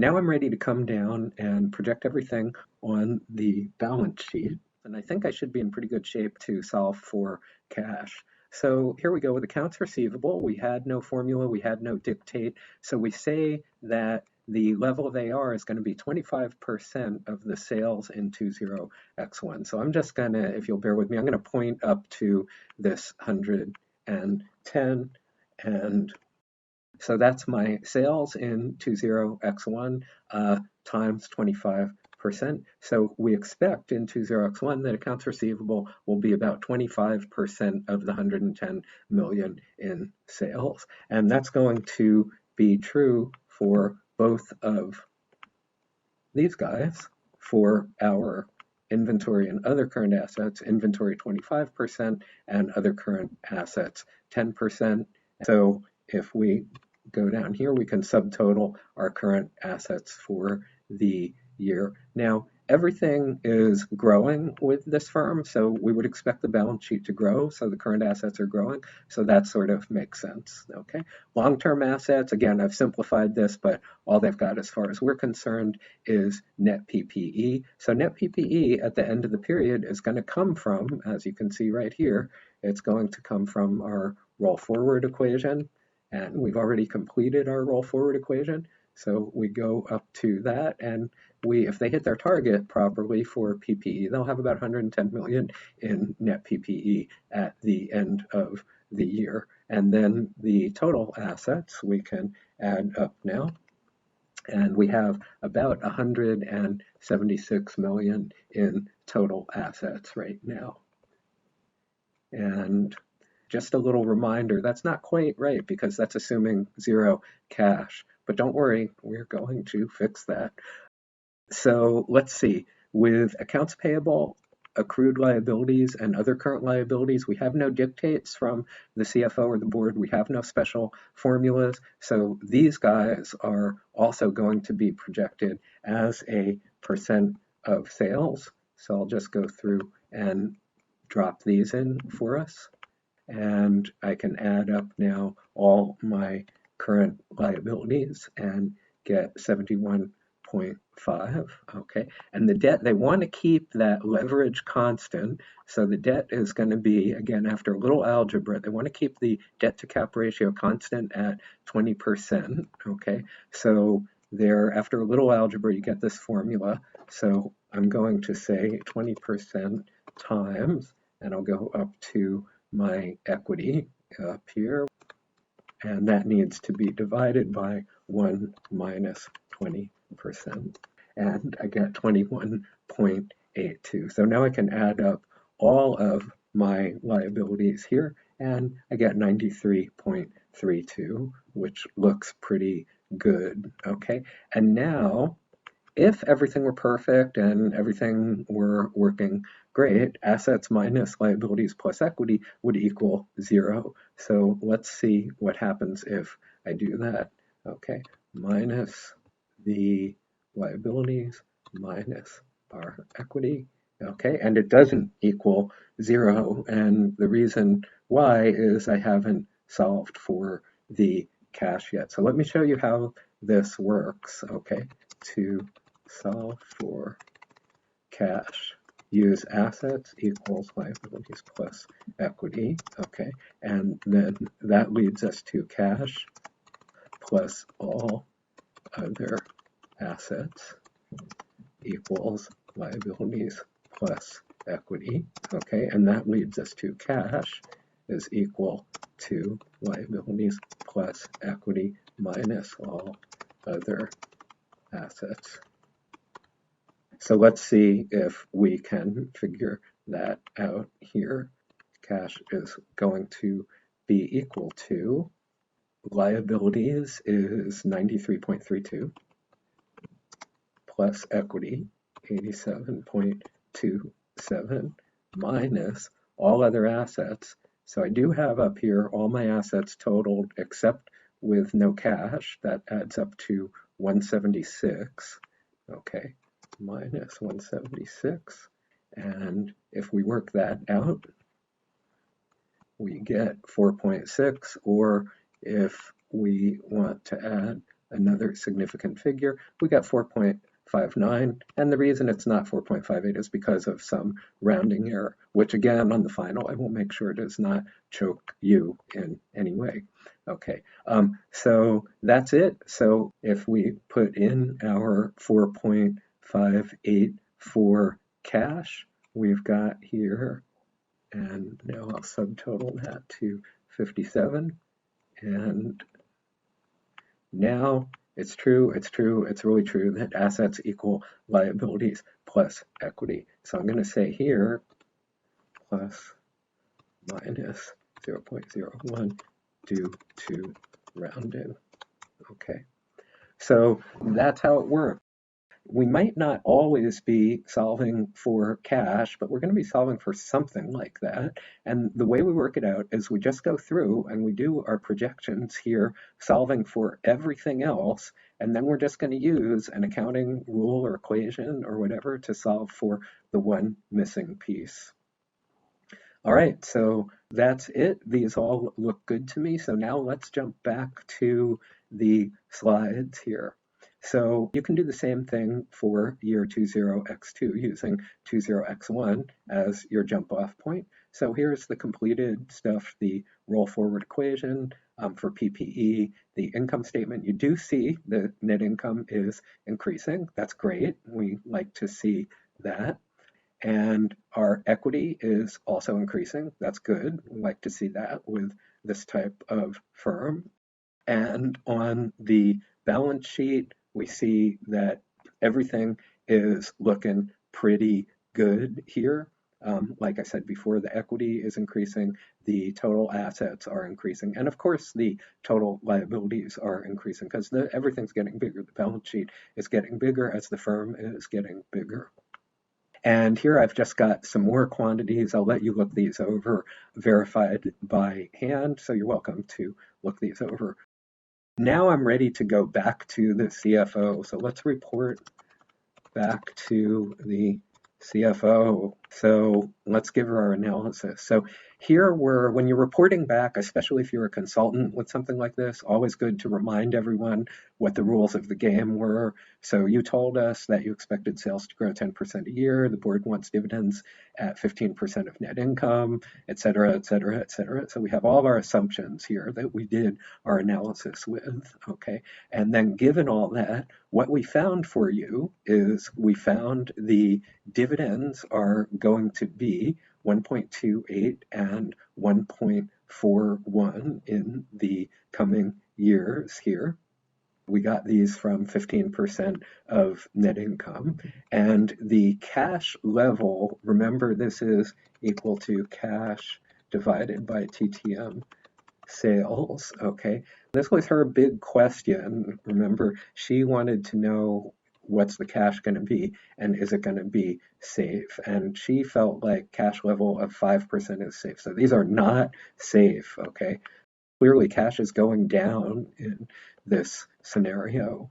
Now I'm ready to come down and project everything on the balance sheet. And I think I should be in pretty good shape to solve for cash. So here we go with accounts receivable. We had no formula, we had no dictate. So we say that the level of AR is going to be 25% of the sales in 20x1. So I'm just going to, if you'll bear with me, I'm going to point up to this 110, and so that's my sales in 20x1 times 25%. So we expect in 20x1 that accounts receivable will be about 25% of the 110 million in sales. And that's going to be true for both of these guys. For our inventory and other current assets, inventory 25% and other current assets 10%. So if we go down here, we can subtotal our current assets for the year. Now, everything is growing with this firm, so we would expect the balance sheet to grow, so the current assets are growing, so that sort of makes sense, okay? Long-term assets, again, I've simplified this, but all they've got as far as we're concerned is net PPE. So net PPE at the end of the period is going to come from, as you can see right here, it's going to come from our roll forward equation. And we've already completed our roll forward equation. So we go up to that, and if they hit their target properly for PPE, they'll have about 110 million in net PPE at the end of the year. And then the total assets we can add up now. And we have about 176 million in total assets right now. And just a little reminder, that's not quite right because that's assuming zero cash. But don't worry, we're going to fix that. So let's see, with accounts payable, accrued liabilities, and other current liabilities, we have no dictates from the CFO or the board. We have no special formulas. So these guys are also going to be projected as a percent of sales. So I'll just go through and drop these in for us. And I can add up now all my current liabilities and get 71.5, okay? And the debt, they want to keep that leverage constant, so the debt is going to be, again, after a little algebra, they want to keep the debt to cap ratio constant at 20%, okay? So there, after a little algebra, you get this formula. So I'm going to say 20% times, and I'll go up to my equity up here, and that needs to be divided by 1 minus 20%, and I get 21.82. So now I can add up all of my liabilities here, and I get 93.32, which looks pretty good, okay? And now, if everything were perfect and everything were working great, assets minus liabilities plus equity would equal 0. So let's see what happens if I do that. Okay, minus the liabilities minus our equity. Okay, and it doesn't equal 0. And the reason why is I haven't solved for the cash yet. So let me show you how this works. Okay, to solve for cash, use assets equals liabilities plus equity, okay, and then that leads us to cash plus all other assets equals liabilities plus equity, okay, and that leads us to cash is equal to liabilities plus equity minus all other assets. So let's see if we can figure that out here. Cash is going to be equal to liabilities is 93.32 plus equity 87.27 minus all other assets. So I do have up here all my assets totaled except with no cash. That adds up to 176, okay, minus 176. And if we work that out, we get 4.6, or if we want to add another significant figure. We got 4.59, and the reason it's not 4.58 is because of some rounding error, which again on the final I will make sure does not choke you in any way. Okay, so that's it. So if we put in our 4.58 for cash, we've got here, and now I'll subtotal that to 57, and now it's true, it's really true that assets equal liabilities plus equity. So I'm going to say here plus minus 0.01 due to rounding. Okay, so that's how it works. We might not always be solving for cash, but we're going to be solving for something like that. And the way we work it out is we just go through and we do our projections here, solving for everything else, and then we're just going to use an accounting rule or equation or whatever to solve for the one missing piece. All right, so that's it. These all look good to me. So now let's jump back to the slides here. So you can do the same thing for year 20x2 using 20x1 as your jump off point. So here's the completed stuff, the roll forward equation for PPE, the income statement. You do see the net income is increasing. That's great. We like to see that. And our equity is also increasing. That's good. We like to see that with this type of firm. And on the balance sheet, we see that everything is looking pretty good here. Like I said before, the equity is increasing, the total assets are increasing, and of course the total liabilities are increasing because everything's getting bigger. The balance sheet is getting bigger as the firm is getting bigger. And here I've just got some more quantities. I'll let you look these over, verified by hand, so you're welcome to look these over. Now I'm ready to go back to the CFO. So let's report back to the CFO. So let's give her our analysis. So here when you're reporting back, especially if you're a consultant with something like this, always good to remind everyone what the rules of the game were. So you told us that you expected sales to grow 10% a year. The board wants dividends at 15% of net income, et cetera, et cetera, et cetera. So we have all of our assumptions here that we did our analysis with, okay? And then given all that, what we found for you is we found the dividends are going to be 1.28 and 1.41 in the coming years here. We got these from 15% of net income. And the cash level, remember this is equal to cash divided by TTM sales, okay? This was her big question. Remember, she wanted to know what's the cash going to be and is it going to be safe? And she felt like cash level of 5% is safe. So these are not safe, okay? Clearly cash is going down in this scenario.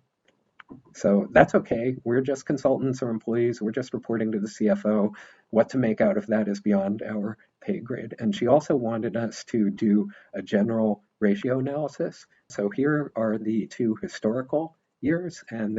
So that's okay. We're just consultants or employees. We're just reporting to the CFO. What to make out of that is beyond our pay grade. And she also wanted us to do a general ratio analysis. So here are the two historical years, and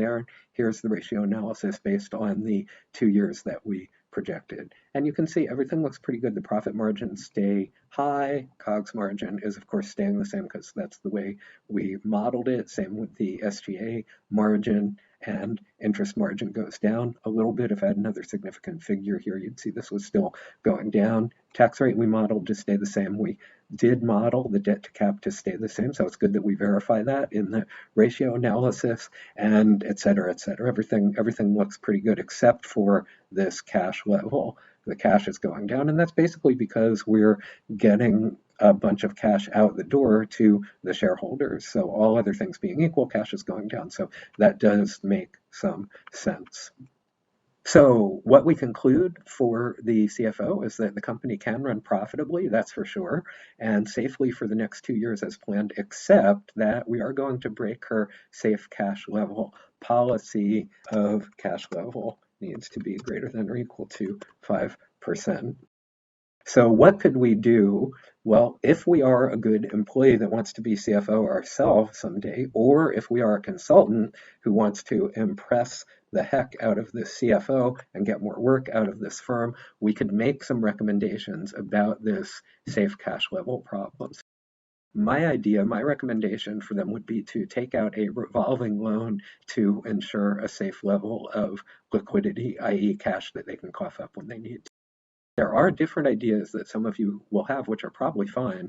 here's the ratio analysis based on the 2 years that we projected. And you can see everything looks pretty good. The profit margins stay high. COGS margin is, of course, staying the same because that's the way we modeled it. Same with the SGA margin, and interest margin goes down a little bit. If I had another significant figure here, you'd see this was still going down. Tax rate we modeled to stay the same. We did model the debt to cap to stay the same, so it's good that we verify that in the ratio analysis, and et cetera, et cetera. Everything looks pretty good except for this cash level. The cash is going down, and that's basically because we're getting a bunch of cash out the door to the shareholders. So all other things being equal, cash is going down. So that does make some sense. So what we conclude for the CFO is that the company can run profitably, that's for sure, and safely for the next 2 years as planned, except that we are going to break her safe cash level policy of cash level needs to be greater than or equal to 5%. So what could we do? Well, if we are a good employee that wants to be CFO ourselves someday, or if we are a consultant who wants to impress the heck out of this CFO and get more work out of this firm, we could make some recommendations about this safe cash level problem. My idea, my recommendation for them would be to take out a revolving loan to ensure a safe level of liquidity, i.e. cash that they can cough up when they need to. There are different ideas that some of you will have, which are probably fine.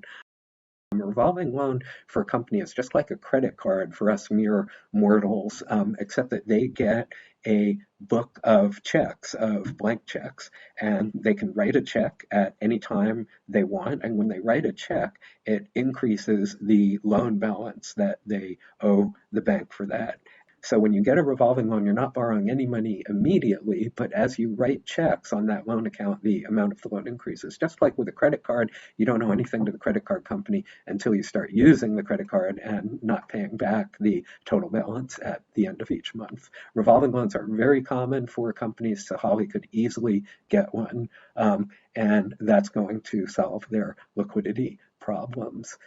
A revolving loan for a company is just like a credit card for us mere mortals, except that they get a book of checks, of blank checks, and they can write a check at any time they want. And when they write a check, it increases the loan balance that they owe the bank for that. So when you get a revolving loan, you're not borrowing any money immediately, but as you write checks on that loan account, the amount of the loan increases. Just like with a credit card, you don't owe anything to the credit card company until you start using the credit card and not paying back the total balance at the end of each month. Revolving loans are very common for companies, so Holly could easily get one, and that's going to solve their liquidity problems.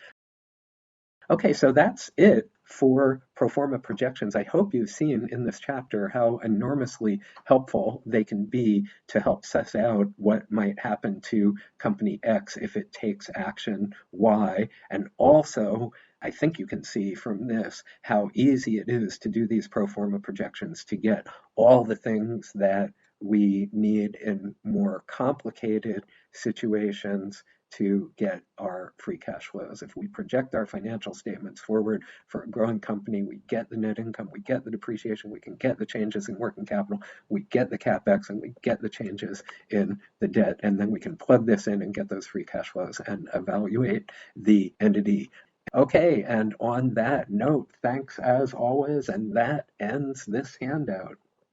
Okay, so that's it for ProForma projections. I hope you've seen in this chapter how enormously helpful they can be to help suss out what might happen to company X if it takes action Y. And also, I think you can see from this how easy it is to do these ProForma projections to get all the things that we need in more complicated situations to get our free cash flows. If we project our financial statements forward for a growing company, we get the net income, we get the depreciation, we can get the changes in working capital, we get the capex, and we get the changes in the debt, and then we can plug this in and get those free cash flows and evaluate the entity. Okay, and on that note, thanks as always, and that ends this handout.